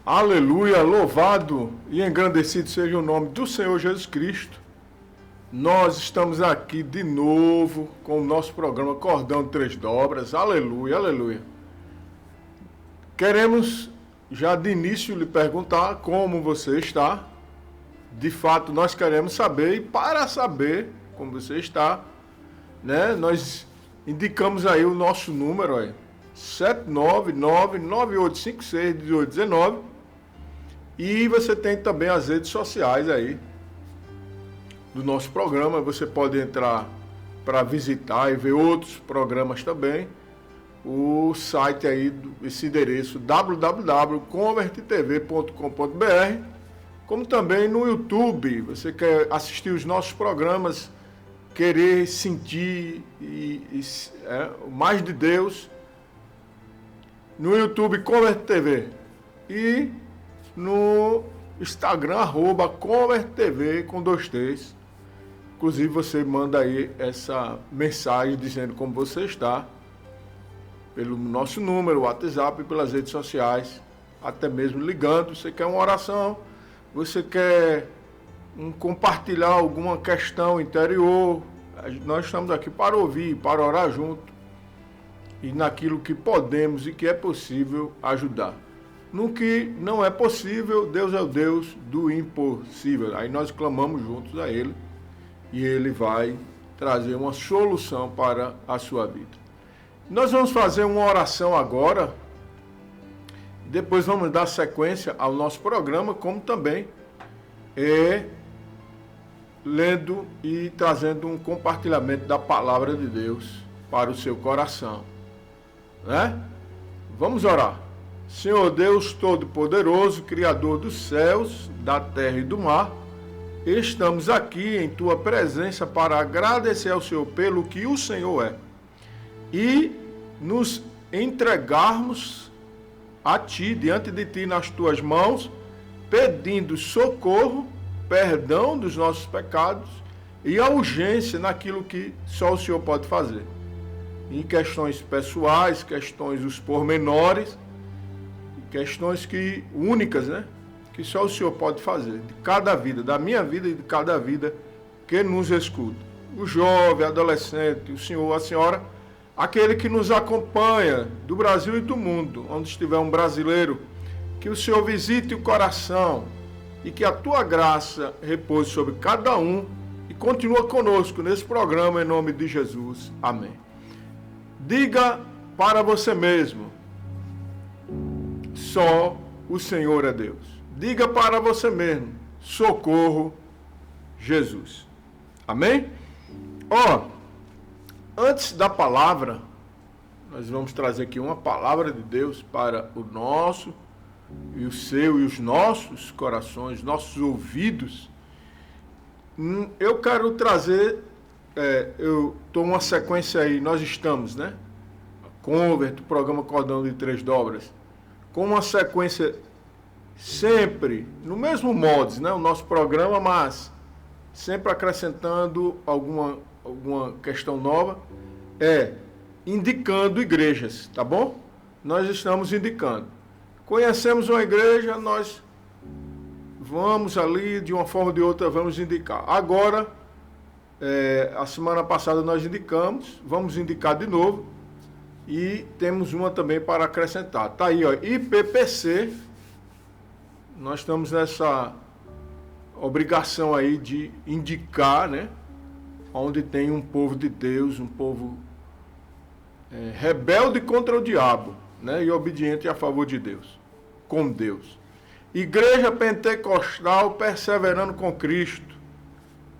Aleluia, louvado e engrandecido seja o nome do Senhor Jesus Cristo. Nós estamos aqui de novo com o nosso programa Cordão de Três Dobras. Aleluia, aleluia. Queremos já de início lhe perguntar como você está. De fato, nós queremos saber, e para saber como você está, né, nós indicamos aí o nosso número, olha, 799-9856-1819. E você tem também as redes sociais aí do nosso programa. Você pode entrar para visitar e ver outros programas também. O site aí, esse endereço www.converttv.com.br, como também no YouTube. Você quer assistir os nossos programas, querer sentir mais de Deus, no YouTube Convert TV e no Instagram @ConvertTV com 2 T's. Inclusive você manda aí essa mensagem dizendo como você está, pelo nosso número, WhatsApp, pelas redes sociais, até mesmo ligando. Você quer uma oração, você quer compartilhar alguma questão interior, nós estamos aqui para ouvir, para orar junto e naquilo que podemos e que é possível ajudar. No que não é possível, Deus é o Deus do impossível. Aí nós clamamos juntos a Ele e Ele vai trazer uma solução para a sua vida. Nós vamos fazer uma oração agora, depois vamos dar sequência ao nosso programa, como também lendo e trazendo um compartilhamento da palavra de Deus para o seu coração, né? Vamos orar. Senhor Deus Todo-Poderoso, Criador dos céus, da terra e do mar, estamos aqui em Tua presença para agradecer ao Senhor pelo que o Senhor é e nos entregarmos a Ti, diante de Ti, nas Tuas mãos, pedindo socorro, perdão dos nossos pecados e a urgência naquilo que só o Senhor pode fazer. Em questões pessoais, questões os pormenores, questões únicas, né? Que só o Senhor pode fazer, de cada vida, da minha vida e de cada vida que nos escuta. O jovem, adolescente, o senhor, a senhora, aquele que nos acompanha do Brasil e do mundo, onde estiver um brasileiro, que o Senhor visite o coração e que a Tua graça repouse sobre cada um e continua conosco nesse programa em nome de Jesus. Amém. Diga para você mesmo: só o Senhor é Deus. Diga para você mesmo: socorro, Jesus. Amém? Antes da palavra, nós vamos trazer aqui uma palavra de Deus para o nosso e o seu e os nossos corações, nossos ouvidos. Eu quero trazer, eu estou uma sequência aí, nós estamos, né? Convert, o programa Cordão de Três Dobras, com uma sequência sempre no mesmo modo, né? O nosso programa, mas sempre acrescentando alguma questão nova, indicando igrejas, tá bom? Nós estamos indicando. Conhecemos uma igreja, nós vamos ali, de uma forma ou de outra, vamos indicar. Agora, a semana passada nós indicamos, vamos indicar de novo, e temos uma também para acrescentar. Tá aí, ó, IPPC, nós estamos nessa obrigação aí de indicar, né? Onde tem um povo de Deus, um povo rebelde contra o diabo, né? E obediente a favor de Deus, com Deus. Igreja Pentecostal Perseverando com Cristo,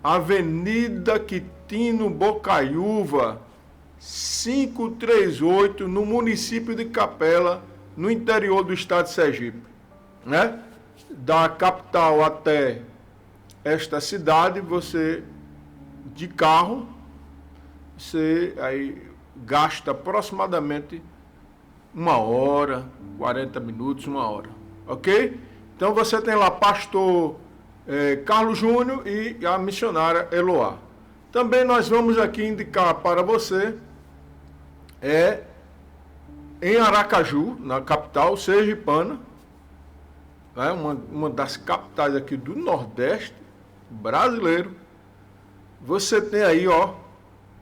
Avenida Quitino Bocaiúva, 538, no município de Capela, no interior do estado de Sergipe, né? Da capital até esta cidade, você de carro, você aí gasta aproximadamente 1 hora, 40 minutos, 1 hora, ok? Então você tem lá pastor Carlos Júnior e a missionária Eloá. Também nós vamos aqui indicar para você em Aracaju, na capital sergipana, né? Uma das capitais aqui do Nordeste brasileiro. Você tem aí, ó,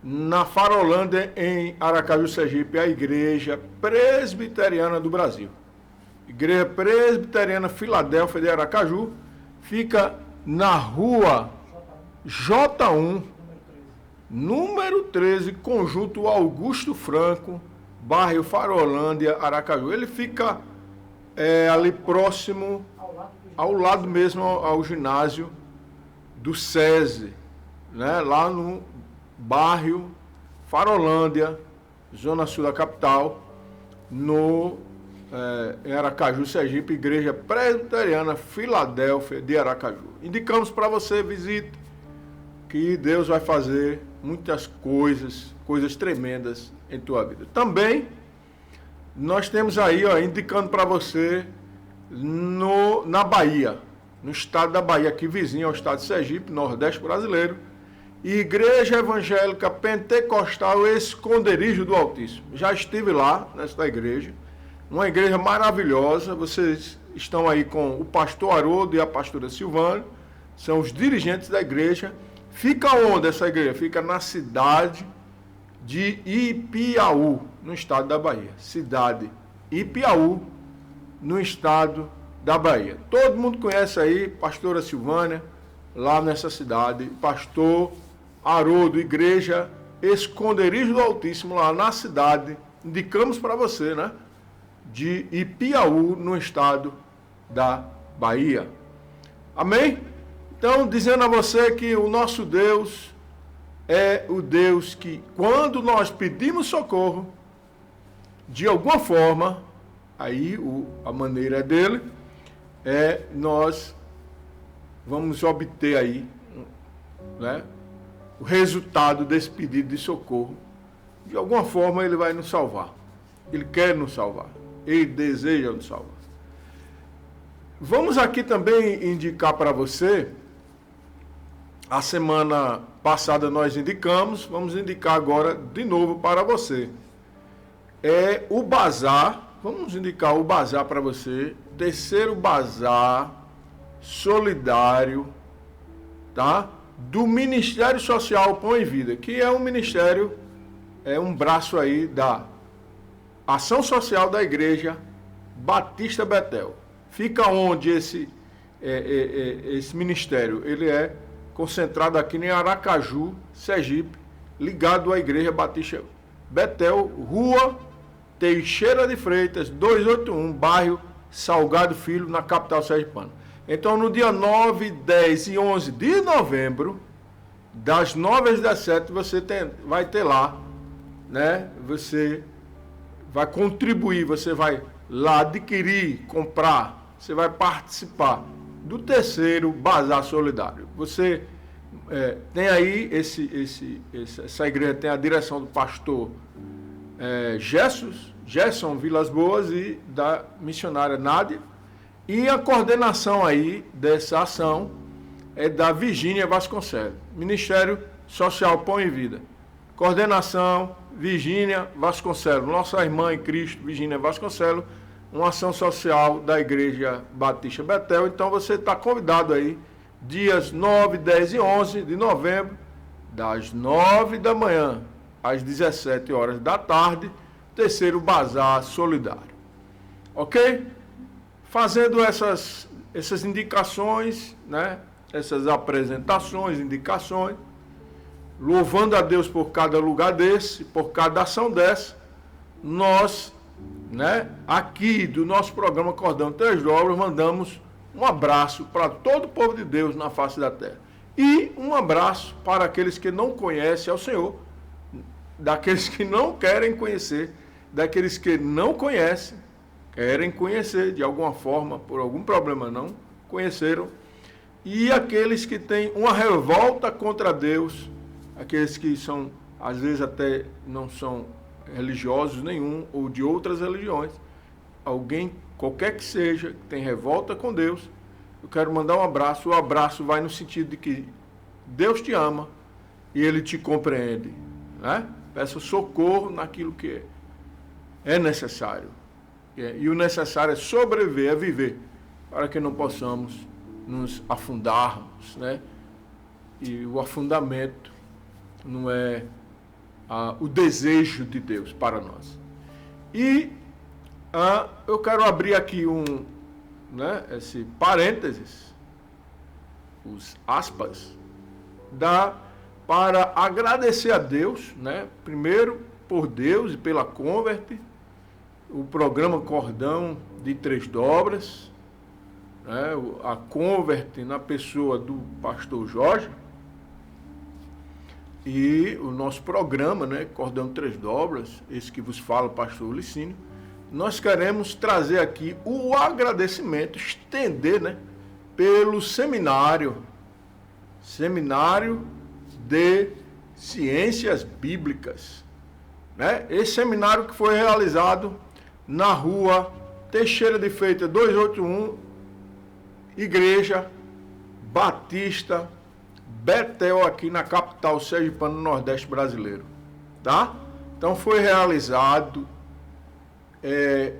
na Farolândia, em Aracaju, Sergipe, a Igreja Presbiteriana do Brasil. Igreja Presbiteriana Filadélfia de Aracaju, fica na rua J1, número 13, Conjunto Augusto Franco, bairro Farolândia, Aracaju. Ele fica ali próximo, ao lado mesmo ao ginásio do SESI, né? Lá no bairro Farolândia, zona sul da capital, em Aracaju, Sergipe, Igreja Presbiteriana Filadélfia de Aracaju. Indicamos para você, visite, que Deus vai fazer muitas coisas tremendas em tua vida. Também nós temos aí, ó, indicando para você na Bahia, no estado da Bahia, aqui vizinho ao estado de Sergipe, Nordeste brasileiro, Igreja Evangélica Pentecostal Esconderijo do Altíssimo. Já estive lá, nesta igreja, uma igreja maravilhosa. Vocês estão aí com o pastor Haroldo e a pastora Silvana, são os dirigentes da igreja. Fica onde essa igreja? Fica na cidade de Ipiaú, no estado da Bahia. Cidade Ipiaú, no estado da Bahia. Todo mundo conhece aí, pastora Silvânia, lá nessa cidade, pastor Haroldo, Igreja Esconderijo do Altíssimo, lá na cidade, indicamos para você, né? De Ipiaú, no estado da Bahia. Amém? Então, dizendo a você que o nosso Deus é o Deus que, quando nós pedimos socorro, de alguma forma, aí a maneira dele, nós vamos obter aí, né, o resultado desse pedido de socorro. De alguma forma ele vai nos salvar. Ele quer nos salvar. Ele deseja nos salvar. Vamos aqui também indicar para você, a semana passada nós indicamos, vamos indicar agora de novo para você. É o bazar, vamos indicar o bazar para você, terceiro bazar solidário, tá? Do Ministério Social Pão e Vida, que é um ministério, um braço aí da Ação Social da Igreja Batista Betel. Fica onde esse ministério? Ele é concentrado aqui em Aracaju, Sergipe, ligado à Igreja Batista Betel, Rua Teixeira de Freitas, 281, bairro Salgado Filho, na capital sergipana. Então, no dia 9, 10 e 11 de novembro, das 9 às 17, você vai ter lá, né? Você vai contribuir, você vai lá adquirir, comprar, você vai participar do terceiro Bazar Solidário. Você tem aí, essa igreja tem a direção do pastor Gerson Vilas Boas e da missionária Nádia, e a coordenação aí dessa ação é da Virgínia Vasconcelos, Ministério Social Pão e Vida. Coordenação Virgínia Vasconcelos, nossa irmã em Cristo, Virgínia Vasconcelos, uma ação social da Igreja Batista Betel. Então você está convidado aí, dias 9, 10 e 11 de novembro, das 9 da manhã às 17 horas da tarde, terceiro Bazar Solidário. Ok? Fazendo essas indicações, né? Essas apresentações, indicações, louvando a Deus por cada lugar desse, por cada ação dessa, nós, né, aqui do nosso programa Cordão Três Dobras, mandamos um abraço para todo o povo de Deus na face da terra. E um abraço para aqueles que não conhecem ao Senhor, daqueles que não querem conhecer, daqueles que não conhecem, querem conhecer de alguma forma, por algum problema não conheceram, e aqueles que têm uma revolta contra Deus, aqueles que são, às vezes até não são religiosos nenhum, ou de outras religiões, alguém, qualquer que seja, que tem revolta com Deus, eu quero mandar um abraço. O abraço vai no sentido de que Deus te ama e Ele te compreende, né? Peça socorro naquilo que é necessário. E o necessário é sobreviver, é viver. para que não possamos nos afundarmos, né? E o afundamento não é o desejo de Deus para nós. E eu quero abrir aqui esse parênteses, os aspas, para agradecer a Deus, né? Primeiro por Deus e pela Convert, o programa Cordão de Três Dobras, né? A Convert na pessoa do pastor Jorge, e o nosso programa, né? Cordão de Três Dobras, esse que vos fala o pastor Licínio. Nós queremos trazer aqui o agradecimento, estender, né? Pelo seminário de Ciências Bíblicas, né? Esse seminário que foi realizado na rua Teixeira de Freitas 281, Igreja Batista Betel, aqui na capital sergipana, no Nordeste brasileiro, tá? Então foi realizado,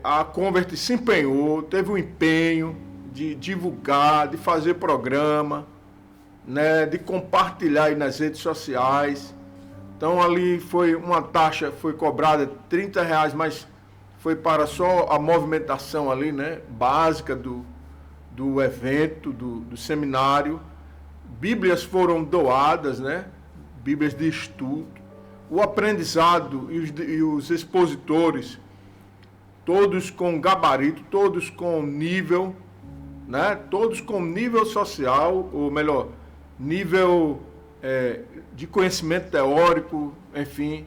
a Convert se empenhou, teve o empenho de divulgar, de fazer programa, né, de compartilhar aí nas redes sociais. Então ali foi uma taxa, foi cobrada R$30, mas foi para só a movimentação ali, né, básica do evento, do seminário. Bíblias foram doadas, né, Bíblias de estudo. O aprendizado e os expositores, todos com gabarito, todos com nível, né, todos com nível social, ou melhor, nível de conhecimento teórico, enfim,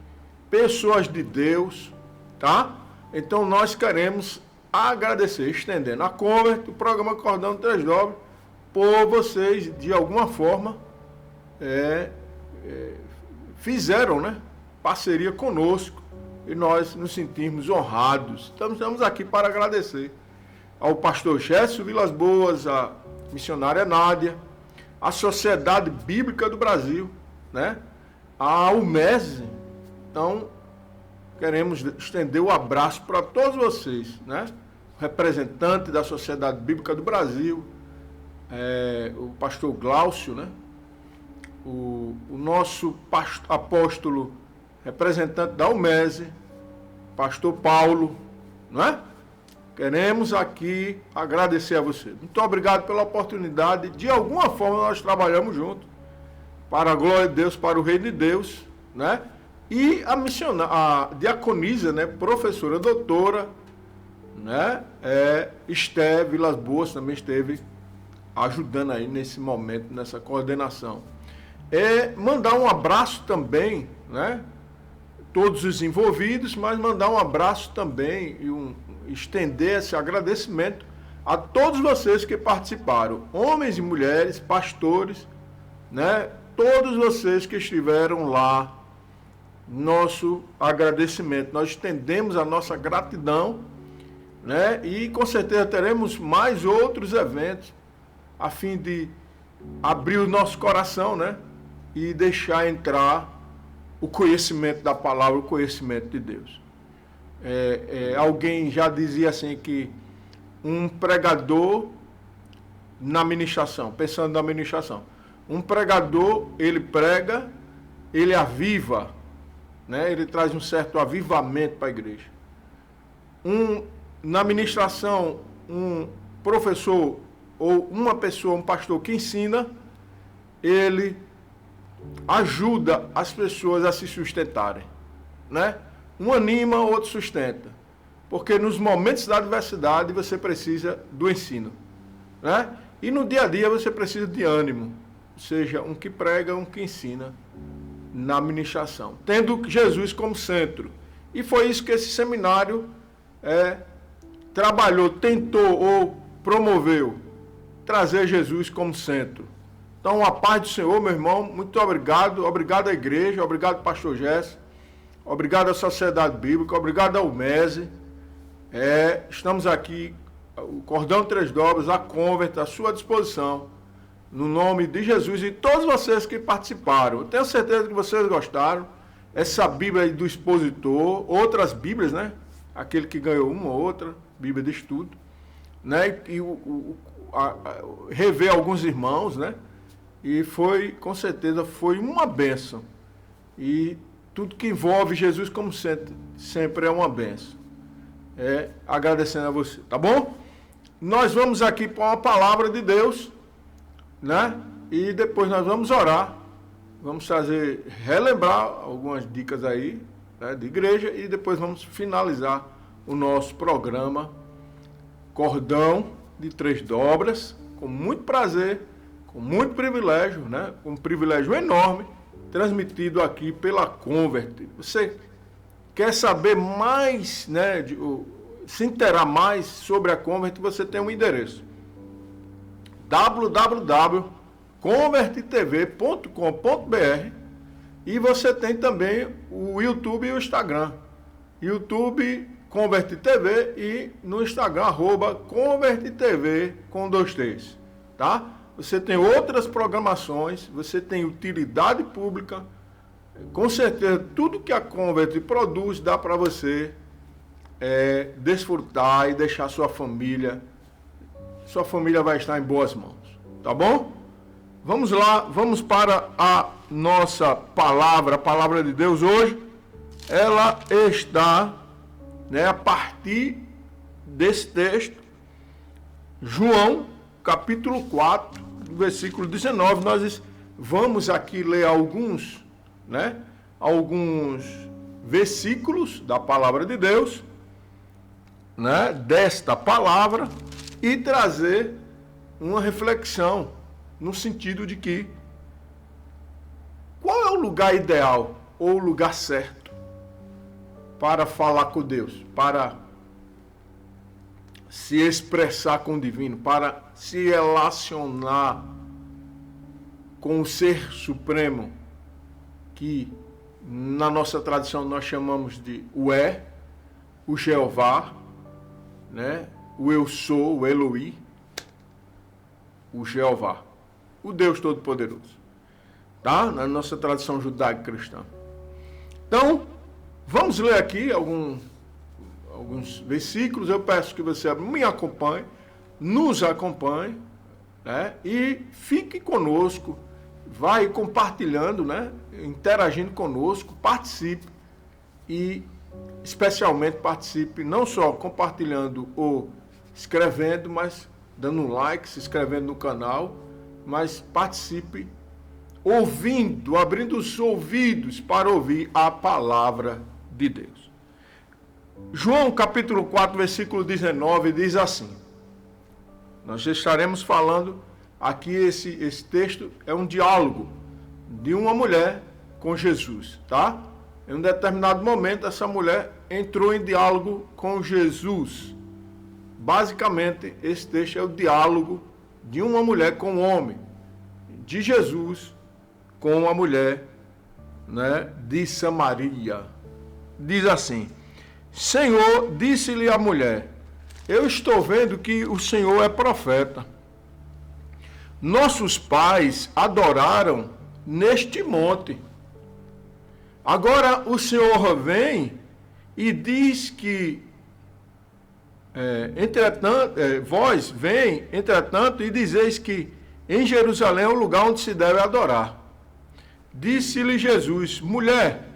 pessoas de Deus, tá? Então nós queremos agradecer, estendendo a Convert, o programa Cordão de Três Dobras, por vocês, de alguma forma, fizeram, né, parceria conosco, e nós nos sentimos honrados. Estamos aqui para agradecer ao pastor Gerson Vilas Boas, a missionária Nádia, a Sociedade Bíblica do Brasil, né? A UMES. Então, queremos estender o abraço para todos vocês, né? O representante da Sociedade Bíblica do Brasil, o pastor Glaucio, né? O nosso apóstolo representante da UMES, pastor Paulo, não é? Queremos aqui agradecer a você. Muito obrigado pela oportunidade. De alguma forma nós trabalhamos juntos, para a glória de Deus, para o reino de Deus, né? E a diaconisa, né, professora, doutora, né, Esté Vilas Boas também esteve ajudando aí nesse momento, nessa coordenação. Mandar um abraço também, né, todos os envolvidos, mas mandar um abraço também e estender esse agradecimento a todos vocês que participaram, homens e mulheres, pastores, né, todos vocês que estiveram lá. Nosso agradecimento, nós estendemos a nossa gratidão, né? E com certeza teremos mais outros eventos a fim de abrir o nosso coração, né? E deixar entrar o conhecimento da palavra, o conhecimento de Deus. Alguém já dizia assim que um pregador na ministração, pensando na ministração, um pregador, ele prega, ele aviva, né? Ele traz um certo avivamento para a igreja. Na ministração, um professor ou uma pessoa, um pastor que ensina, ele ajuda as pessoas a se sustentarem, né? Um anima, o outro sustenta. Porque nos momentos da adversidade você precisa do ensino, né? E no dia a dia você precisa de ânimo, ou seja, um que prega, um que ensina na ministração, tendo Jesus como centro. E foi isso que esse seminário trabalhou, tentou ou promoveu, trazer Jesus como centro. Então, a paz do Senhor, meu irmão, muito obrigado. Obrigado à igreja, obrigado pastor Gerson, obrigado à Sociedade Bíblica, obrigado ao MESE. Estamos aqui, o Cordão de Três Dobras, a Convert, à sua disposição, no nome de Jesus e todos vocês que participaram. Eu tenho certeza que vocês gostaram. Essa Bíblia aí do expositor, outras Bíblias, né? Aquele que ganhou uma ou outra, Bíblia de estudo. né? E rever alguns irmãos, né? E foi, com certeza, foi uma bênção. E tudo que envolve Jesus, como sempre é uma bênção. Agradecendo a você, tá bom? Nós vamos aqui para uma palavra de Deus, né? E depois nós vamos orar. Vamos relembrar algumas dicas aí, né, de igreja, e depois vamos finalizar o nosso programa Cordão de 3 Dobras, com muito prazer, com muito privilégio, né? Um privilégio enorme, transmitido aqui pela Convert. Você quer saber mais, né, se inteirar mais sobre a Convert, você tem um endereço: www.converttv.com.br, e você tem também o YouTube e o Instagram. YouTube Convert TV e no Instagram @ConvertTV com 2 T's, tá? Você tem outras programações, você tem utilidade pública, com certeza tudo que a Convert produz dá para você desfrutar e deixar sua família vai estar em boas mãos, tá bom? Vamos lá, vamos para a nossa palavra, a palavra de Deus hoje. Ela está, né, a partir desse texto, João, capítulo 4, versículo 19. Nós vamos aqui ler alguns versículos da palavra de Deus, né, desta palavra, e trazer uma reflexão no sentido de que qual é o lugar ideal ou o lugar certo para falar com Deus, para se expressar com o divino, para se relacionar com o Ser Supremo, que na nossa tradição nós chamamos de o Jeová, né? O Eu Sou, o Eloí, o Jeová, o Deus Todo-Poderoso, tá? Na nossa tradição judaico-cristã. Então, vamos ler aqui alguns versículos. Eu peço que você me acompanhe, nos acompanhe, né? E fique conosco, vai compartilhando, né? Interagindo conosco, participe, e especialmente participe não só compartilhando ou escrevendo, mas dando um like, se inscrevendo no canal, mas participe ouvindo, abrindo os ouvidos para ouvir a palavra de Deus. João capítulo 4, versículo 19 diz assim: nós estaremos falando aqui, esse texto é um diálogo de uma mulher com Jesus, tá? Em um determinado momento, essa mulher entrou em diálogo com Jesus. Basicamente, esse texto é o diálogo de uma mulher com um homem, de Jesus com a mulher, né, de Samaria. Diz assim: Senhor, disse-lhe a mulher, eu estou vendo que o Senhor é profeta. Nossos pais adoraram neste monte. Agora o Senhor vem e diz que vós vem, entretanto, e dizeis que em Jerusalém é o lugar onde se deve adorar. Disse-lhe Jesus: mulher,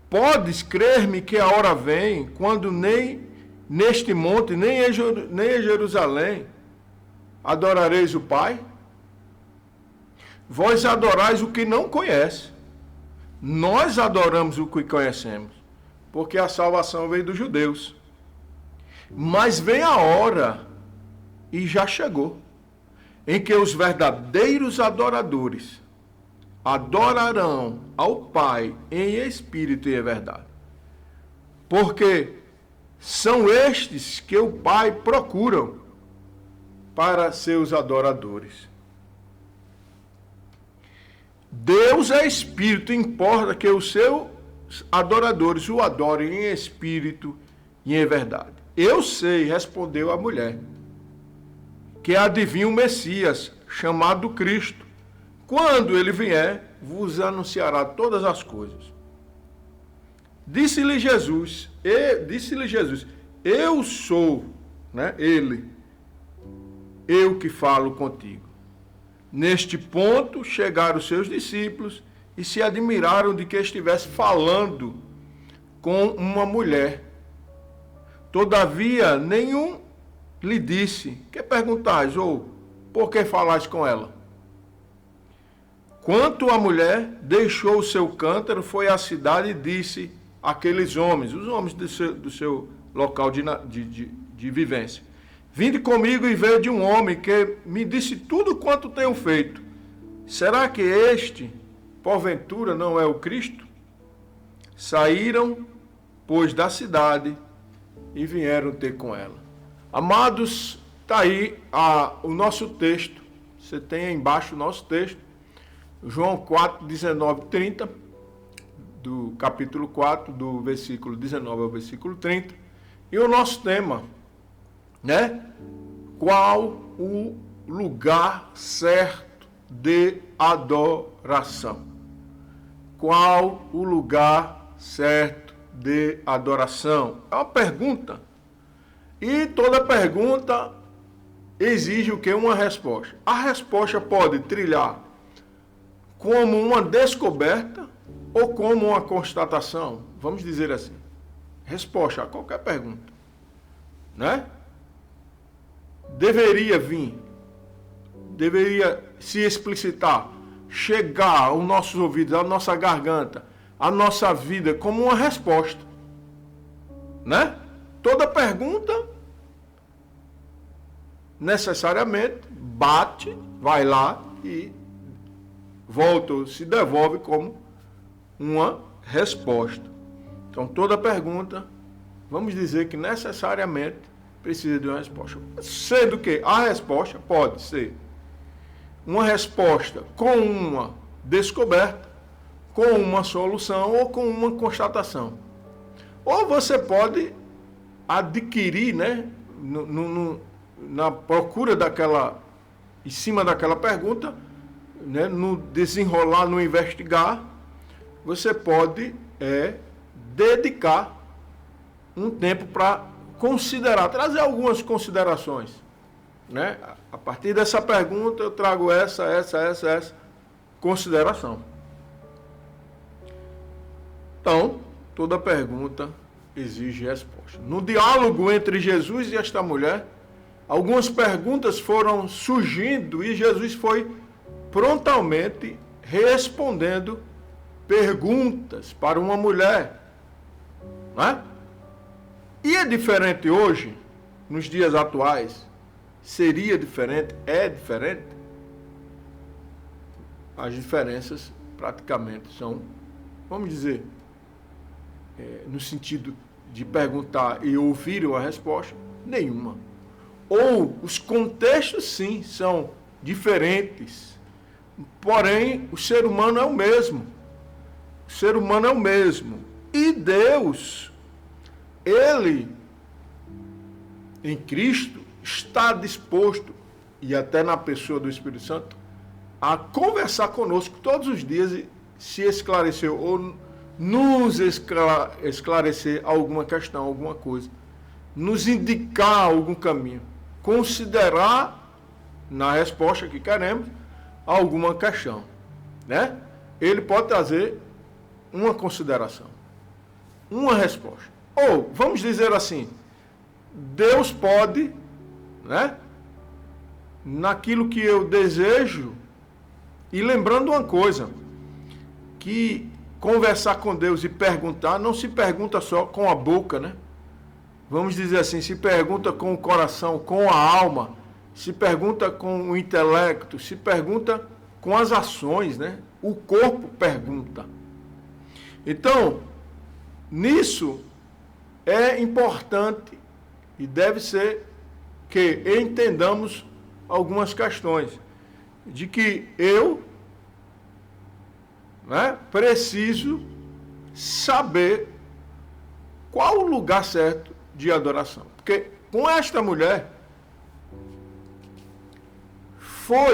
podes crer-me que a hora vem, quando nem neste monte, nem em Jerusalém adorareis o Pai? Vós adorais o que não conhece. Nós adoramos o que conhecemos, porque a salvação vem dos judeus. Mas vem a hora, e já chegou, em que os verdadeiros adoradores adorarão ao Pai em espírito e em verdade. Porque são estes que o Pai procura para seus adoradores. Deus é espírito, importa que os seus adoradores o adorem em espírito e em verdade. Eu sei, respondeu a mulher, que adivinha o Messias, chamado Cristo. Quando ele vier, vos anunciará todas as coisas. Disse-lhe Jesus, eu sou, né, ele, eu que falo contigo. Neste ponto chegaram os seus discípulos e se admiraram de que estivesse falando com uma mulher. Todavia, nenhum lhe disse, que perguntais, ou por que falais com ela? Quanto a mulher, deixou o seu cântaro, foi à cidade e disse àqueles homens, os homens do seu local de vivência: vinde comigo e vede um homem que me disse tudo quanto tenho feito. Será que este, porventura, não é o Cristo? Saíram, pois, da cidade e vieram ter com ela. Amados, está aí o nosso texto. Você tem aí embaixo o nosso texto. João 4, 19, 30, do capítulo 4, do versículo 19 ao versículo 30. E o nosso tema, né? Qual o lugar certo de adoração? Qual o lugar certo de adoração? É uma pergunta. E toda pergunta exige o quê? Uma resposta. A resposta pode trilhar como uma descoberta ou como uma constatação. Vamos dizer assim. Resposta a qualquer pergunta. Né? Deveria vir, deveria se explicitar, chegar aos nossos ouvidos, à nossa garganta, à nossa vida como uma resposta. Né? Toda pergunta necessariamente bate, vai lá e volta, se devolve como uma resposta. Então toda pergunta, vamos dizer que necessariamente precisa de uma resposta. Sendo que a resposta pode ser uma resposta com uma descoberta, com uma solução ou com uma constatação. Ou você pode adquirir, né, na procura daquela, em cima daquela pergunta, né, no desenrolar, no investigar, você pode dedicar um tempo para considerar, trazer algumas considerações, né? A partir dessa pergunta eu trago essa consideração. Então, toda pergunta exige resposta. No diálogo entre Jesus e esta mulher, algumas perguntas foram surgindo e Jesus foi prontamente respondendo perguntas para uma mulher, né? E é diferente hoje, nos dias atuais? Seria diferente? É diferente? As diferenças praticamente são, vamos dizer, no sentido de perguntar e ouvir a resposta, nenhuma. Ou os contextos, sim, são diferentes. Porém, o ser humano é o mesmo. O ser humano é o mesmo. E Deus, Ele, em Cristo, está disposto, e até na pessoa do Espírito Santo, a conversar conosco todos os dias e se esclarecer, ou nos esclarecer alguma questão, alguma coisa. Nos indicar algum caminho. Considerar, na resposta que queremos, alguma questão, né? Ele pode trazer uma consideração, uma resposta. Ou, vamos dizer assim, Deus pode, né, naquilo que eu desejo, e lembrando uma coisa, que conversar com Deus e perguntar, não se pergunta só com a boca, né? Vamos dizer assim, se pergunta com o coração, com a alma, se pergunta com o intelecto, se pergunta com as ações, né? O corpo pergunta. Então, nisso é importante e deve ser que entendamos algumas questões de que eu, né, preciso saber qual o lugar certo de adoração. Porque com esta mulher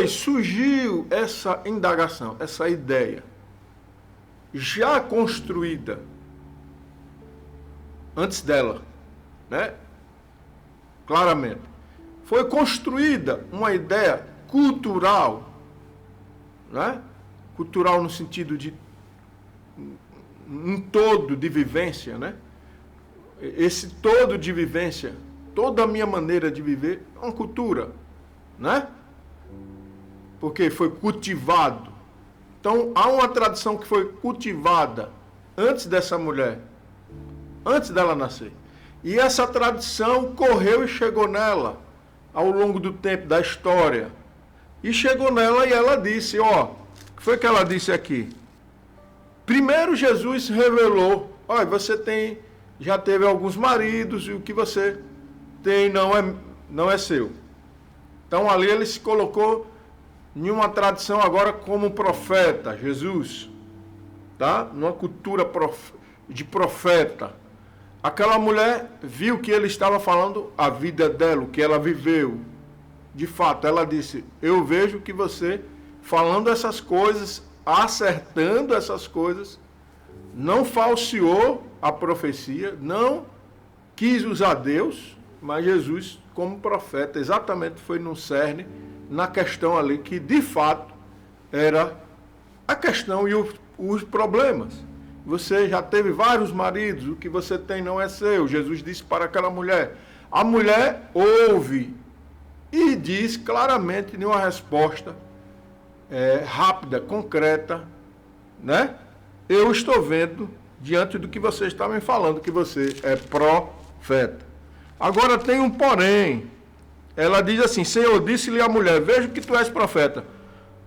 surgiu essa indagação, essa ideia já construída antes dela, né? Claramente. Foi construída uma ideia cultural, né? Cultural no sentido de um todo de vivência, né? Esse todo de vivência, toda a minha maneira de viver é uma cultura, né? Porque foi cultivado. Então, há uma tradição que foi cultivada antes dessa mulher, antes dela nascer. E essa tradição correu e chegou nela ao longo do tempo, da história. E chegou nela e ela disse, ó, o que foi que ela disse aqui? Primeiro Jesus revelou, olha, você já teve alguns maridos e o que você tem não é seu. Então ali ele se colocou em uma tradição agora como profeta, Jesus, tá? Numa cultura de profeta. Aquela mulher viu que ele estava falando a vida dela, o que ela viveu. De fato, ela disse, eu vejo que você falando essas coisas, acertando essas coisas, não falseou a profecia, não quis usar Deus, mas Jesus como profeta, exatamente foi no cerne, na questão ali que de fato era a questão e os problemas. Você já teve vários maridos, o que você tem não é seu. Jesus disse para aquela mulher. A mulher ouve e diz claramente em uma resposta rápida, concreta, né? Eu estou vendo, diante do que você está me falando, que você é profeta. Agora tem um porém. Ela diz assim, Senhor, disse-lhe a mulher, vejo que tu és profeta.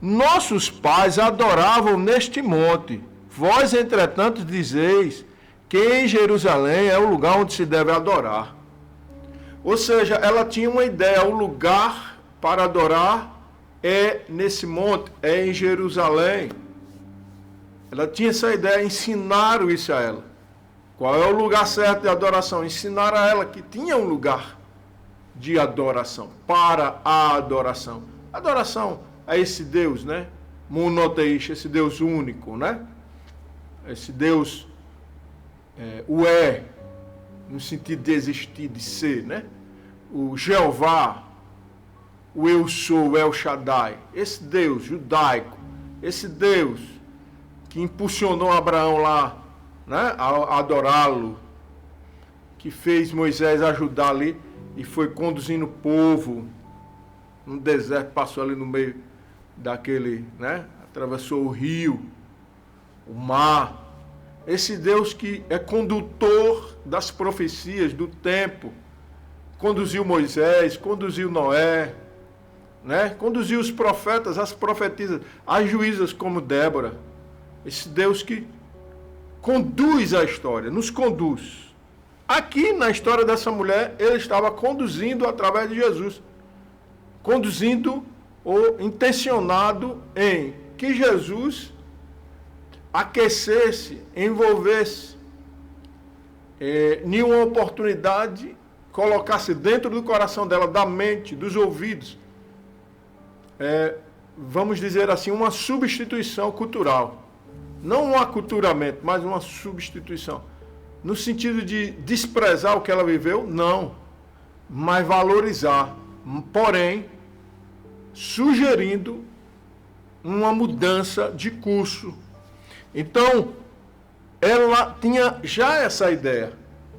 Nossos pais adoravam neste monte. Vós, entretanto, dizeis que em Jerusalém é o lugar onde se deve adorar. Ou seja, ela tinha uma ideia, o lugar para adorar é nesse monte, é em Jerusalém. Ela tinha essa ideia, ensinaram isso a ela. Qual é o lugar certo de adoração? Ensinaram a ela que tinha um lugar de adoração, para a adoração. Adoração a esse Deus, né? Monoteísta, esse Deus único, né? Esse Deus, no sentido de existir, de ser, né? O Jeová, o Eu Sou, o El Shaddai, esse Deus judaico, esse Deus que impulsionou Abraão lá, né? A adorá-lo, que fez Moisés ajudar ali e foi conduzindo o povo no deserto, passou ali no meio daquele, né? Atravessou o rio, o mar. Esse Deus que é condutor das profecias do tempo, conduziu Moisés, conduziu Noé, né? Conduziu os profetas, as profetisas, as juízas como Débora. Esse Deus que conduz a história, nos conduz. Aqui na história dessa mulher, ele estava conduzindo através de Jesus. Conduzindo ou intencionado em que Jesus aquecesse, envolvesse em uma oportunidade, colocasse dentro do coração dela, da mente, dos ouvidos, vamos dizer assim, uma substituição cultural. Não um aculturamento, mas uma substituição. No sentido de desprezar o que ela viveu, não. Mas valorizar. Porém, sugerindo uma mudança de curso. Então, ela tinha já essa ideia.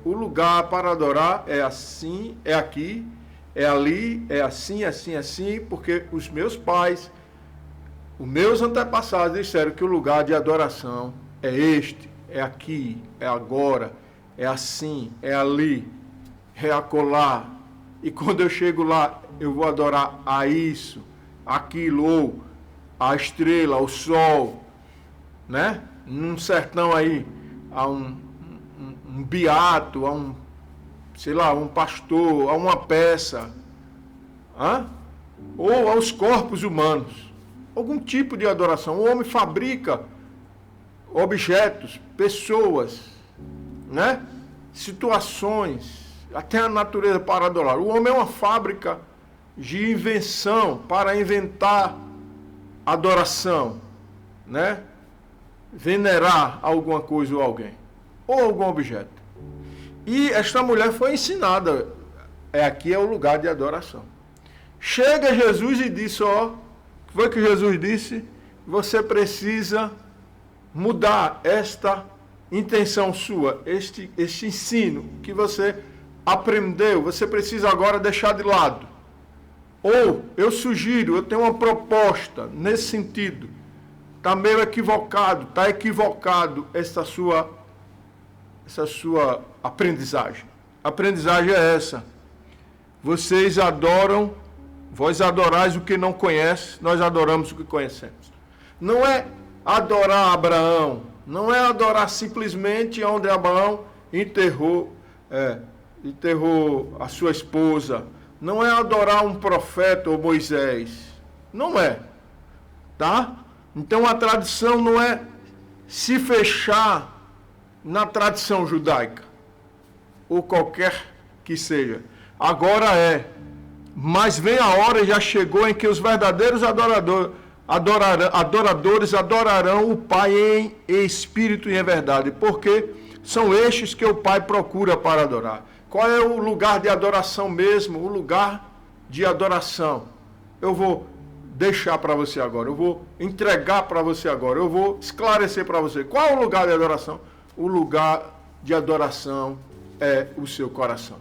O lugar para adorar é assim, é aqui, é ali, é assim, assim, assim, porque os meus pais, os meus antepassados disseram que o lugar de adoração é este, é aqui, é agora, é assim, é ali, é acolá. E quando eu chego lá, eu vou adorar a isso, aquilo, ou a estrela, o sol, né? Num sertão aí, a um beato, a um, sei lá, um pastor, a uma peça, ou aos corpos humanos. Algum tipo de adoração. O homem fabrica objetos, pessoas, né? Situações, até a natureza para adorar. O homem é uma fábrica de invenção para inventar adoração, né? Venerar alguma coisa ou alguém, ou algum objeto. E esta mulher foi ensinada. Aqui é o lugar de adoração. Chega Jesus e disse, ó, o que foi que Jesus disse? Você precisa mudar esta intenção sua, este ensino que você aprendeu, você precisa agora deixar de lado. Ou, eu sugiro, eu tenho uma proposta nesse sentido. Está meio equivocado, está equivocado essa sua aprendizagem. A aprendizagem é essa. Vocês adoram, vós adorais o que não conhece, nós adoramos o que conhecemos. Não é adorar Abraão, não é adorar simplesmente onde Abraão enterrou a sua esposa, não é adorar um profeta ou Moisés, não é, tá? Então a tradição não é se fechar na tradição judaica, ou qualquer que seja. Agora mas vem a hora, já chegou, em que os verdadeiros adoradores adorarão o Pai em espírito e em verdade, porque são estes que o Pai procura para adorar. Qual é o lugar de adoração mesmo? O lugar de adoração. Eu vou deixar para você agora, eu vou entregar para você agora, eu vou esclarecer para você. Qual é o lugar de adoração? O lugar de adoração é o seu coração.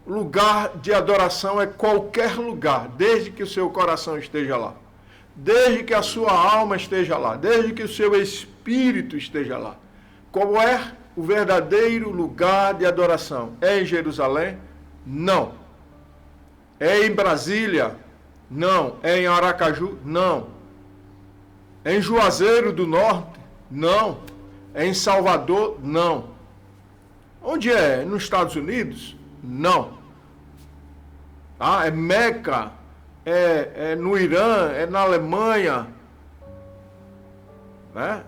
O lugar de adoração é qualquer lugar, desde que o seu coração esteja lá. Desde que a sua alma esteja lá, desde que o seu espírito esteja lá. Qual é o verdadeiro lugar de adoração? É em Jerusalém? Não. É em Brasília? Não. É em Aracaju? Não. É em Juazeiro do Norte? Não. É em Salvador? Não. Onde é? Nos Estados Unidos? Não. É Meca? É no Irã? É na Alemanha? Né?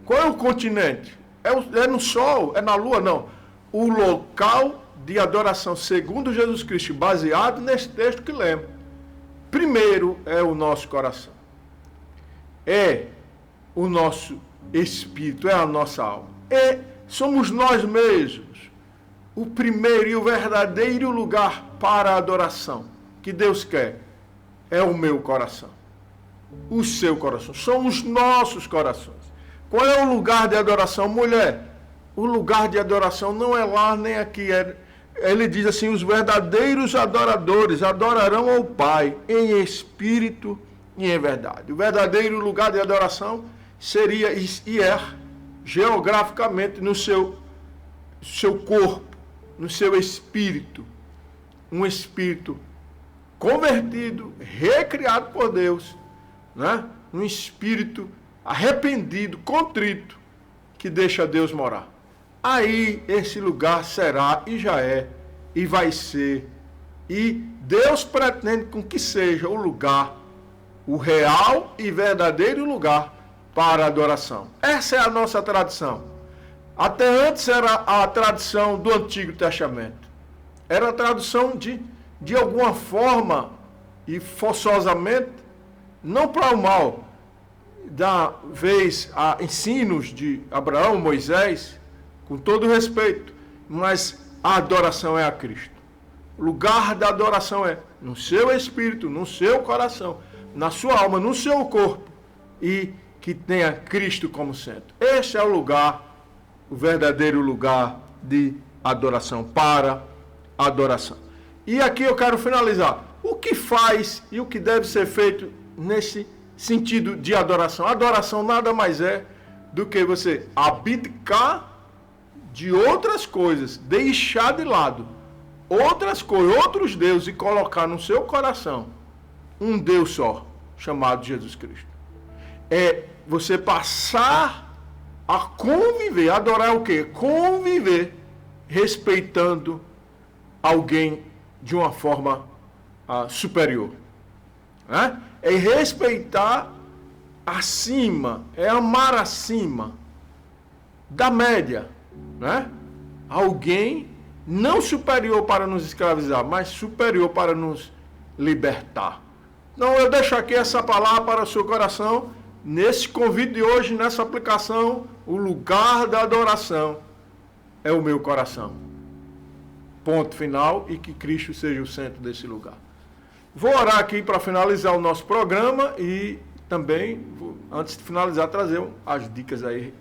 Qual é o continente? É no Sol? É na Lua? Não. O local de adoração, segundo Jesus Cristo, baseado nesse texto que lemos. Primeiro é o nosso coração. É o nosso espírito, é a nossa alma. Somos nós mesmos o primeiro e o verdadeiro lugar para a adoração que Deus quer. É o meu coração. O seu coração. São os nossos corações. Qual é o lugar de adoração, mulher? O lugar de adoração não é lá nem aqui. Ele diz assim, os verdadeiros adoradores adorarão ao Pai em espírito e em verdade. O verdadeiro lugar de adoração seria e é geograficamente no seu corpo, no seu espírito. Um espírito convertido, recriado por Deus, né? Um espírito arrependido, contrito, que deixa Deus morar. Aí esse lugar será e já é e vai ser, e Deus pretende com que seja o lugar, o real e verdadeiro lugar para a adoração. Essa é a nossa tradição. Até antes era a tradição do Antigo Testamento. Era a tradução de alguma forma e forçosamente, não para o mal, da vez a ensinos de Abraão, Moisés, com todo respeito, mas a adoração é a Cristo. O lugar da adoração é no seu espírito, no seu coração, na sua alma, no seu corpo, e que tenha Cristo como centro. Esse é o lugar, o verdadeiro lugar de adoração, para adoração. E aqui eu quero finalizar. O que faz e o que deve ser feito nesse sentido de adoração? Adoração nada mais é do que você abdicar de outras coisas, deixar de lado outras coisas, outros deuses, e colocar no seu coração um Deus só, chamado Jesus Cristo. É você passar a conviver, adorar o quê? Conviver respeitando alguém de uma forma superior. Né? É respeitar acima, é amar acima da média, né? Alguém não superior para nos escravizar, mas superior para nos libertar. Então eu deixo aqui essa palavra para o seu coração, nesse convite de hoje, nessa aplicação, o lugar da adoração é o meu coração. Ponto final, e que Cristo seja o centro desse lugar. Vou orar aqui para finalizar o nosso programa e também, antes de finalizar, trazer as dicas aí,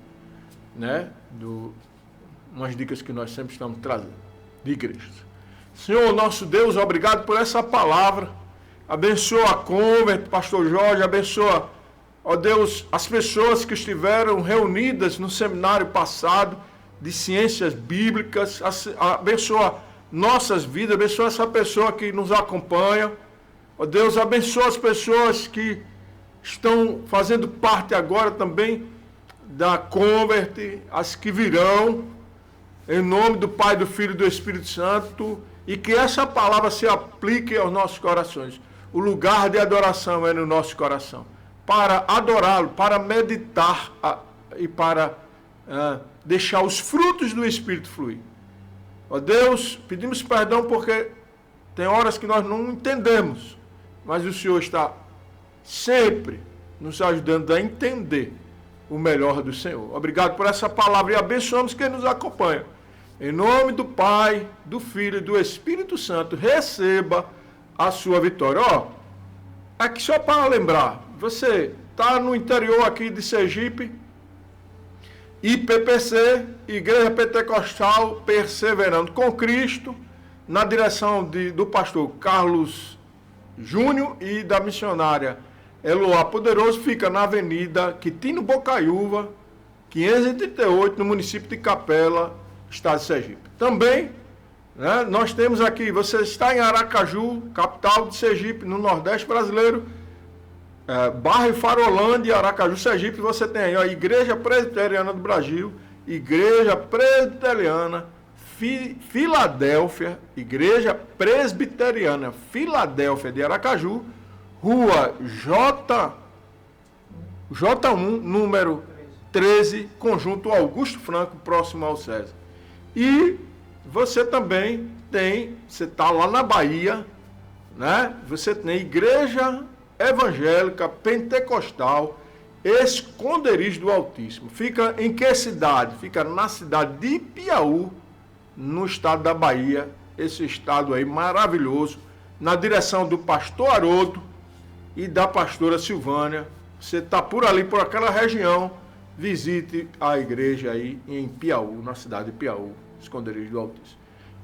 né? Umas dicas que nós sempre estamos trazendo, de igrejas. Senhor, nosso Deus, obrigado por essa palavra. Abençoa a Convert, Pastor Jorge, abençoa, ó Deus, as pessoas que estiveram reunidas no seminário passado de ciências bíblicas, abençoa nossas vidas, abençoa essa pessoa que nos acompanha. Ó Deus, abençoa as pessoas que estão fazendo parte agora também da Convert, as que virão, em nome do Pai, do Filho e do Espírito Santo, e que essa palavra se aplique aos nossos corações. O lugar de adoração é no nosso coração, para adorá-lo, para meditar e para deixar os frutos do Espírito fluir. Ó Deus, pedimos perdão porque tem horas que nós não entendemos, mas o Senhor está sempre nos ajudando a entender o melhor do Senhor. Obrigado por essa palavra e abençoamos quem nos acompanha. Em nome do Pai, do Filho e do Espírito Santo, receba a sua vitória. Ó, aqui só para lembrar, você está no interior aqui de Sergipe, IPPC, Igreja Pentecostal Perseverando com Cristo, na direção do pastor Carlos Júnior e da missionária Eloá Poderoso, fica na Avenida Quitino Bocaiúva, 538, no município de Capela, estado de Sergipe. Também, né, nós temos aqui, você está em Aracaju, capital de Sergipe, no Nordeste brasileiro, bairro Farolândia, Aracaju, Sergipe, você tem aí a Igreja Presbiteriana do Brasil, Igreja Presbiteriana Filadélfia, Igreja Presbiteriana Filadélfia de Aracaju, Rua J1, número 13, Conjunto Augusto Franco, próximo ao César. E você também tem, você está lá na Bahia, né? Você tem Igreja Evangélica Pentecostal Esconderijo do Altíssimo. Fica em que cidade? Fica na cidade de Piauí, no estado da Bahia, esse estado aí maravilhoso, na direção do pastor Haroldo e da pastora Silvânia. Você está por ali, por aquela região, visite a igreja aí em Piauí, na cidade de Piauí, Esconderijo do Altíssimo.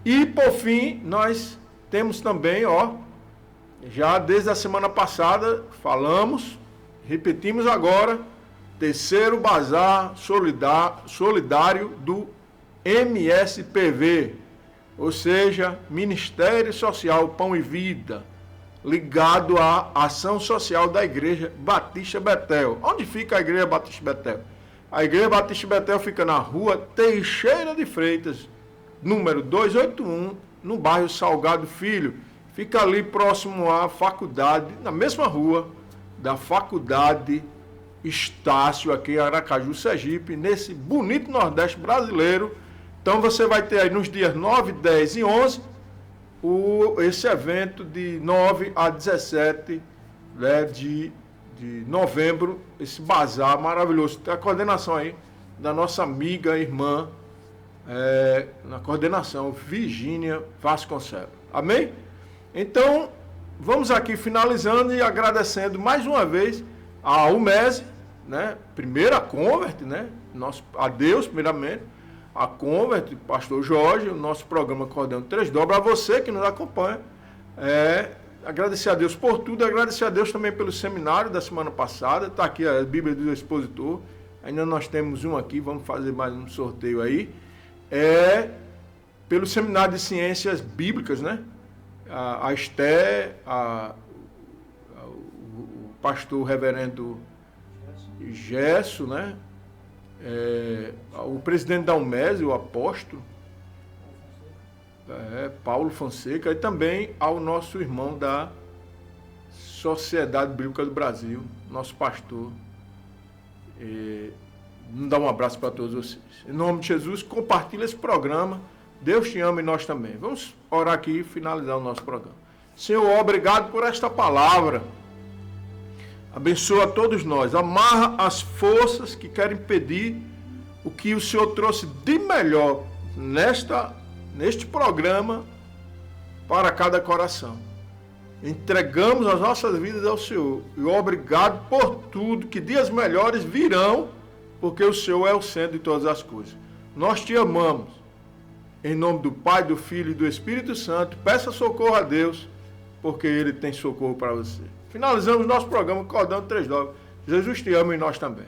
E por fim, nós temos também, ó, já desde a semana passada falamos, repetimos agora, terceiro bazar solidário do MSPV, ou seja, Ministério Social Pão e Vida, ligado à ação social da Igreja Batista Betel. Onde fica a Igreja Batista Betel? A Igreja Batista Betel fica na rua Teixeira de Freitas, número 281, no bairro Salgado Filho. Fica ali próximo à faculdade, na mesma rua da Faculdade Estácio, aqui em Aracaju, Sergipe, nesse bonito Nordeste brasileiro. Então você vai ter aí nos dias 9, 10 e 11 esse evento de 9 a 17, né, de novembro, esse bazar maravilhoso. Tem a coordenação aí da nossa amiga, irmã, na coordenação, Virgínia Vasconcelos. Amém? Então, vamos aqui finalizando e agradecendo mais uma vez a UMESE, né, primeira Convert, né, a Deus primeiramente, a Convert, pastor Jorge, o nosso programa Cordão 3 Dobra, a você que nos acompanha, agradecer a Deus por tudo, agradecer a Deus também pelo seminário da semana passada, está aqui a Bíblia do Expositor, ainda nós temos um aqui, vamos fazer mais um sorteio aí, pelo seminário de ciências bíblicas, né, a Esté, o pastor reverendo Gesso, né, o presidente da UMESE, o apóstolo Paulo Fonseca, e também ao nosso irmão da Sociedade Bíblica do Brasil, nosso pastor. Dá um abraço para todos vocês. Em nome de Jesus, compartilha esse programa. Deus te ama e nós também. Vamos orar aqui e finalizar o nosso programa. Senhor, obrigado por esta palavra. Abençoa todos nós. Amarra as forças que querem impedir o que o Senhor trouxe de melhor neste programa para cada coração. Entregamos as nossas vidas ao Senhor. E obrigado por tudo, que dias melhores virão, porque o Senhor é o centro de todas as coisas. Nós te amamos. Em nome do Pai, do Filho e do Espírito Santo, peça socorro a Deus, porque Ele tem socorro para você. Finalizamos nosso programa acordando 3 Jesus te ama e nós também.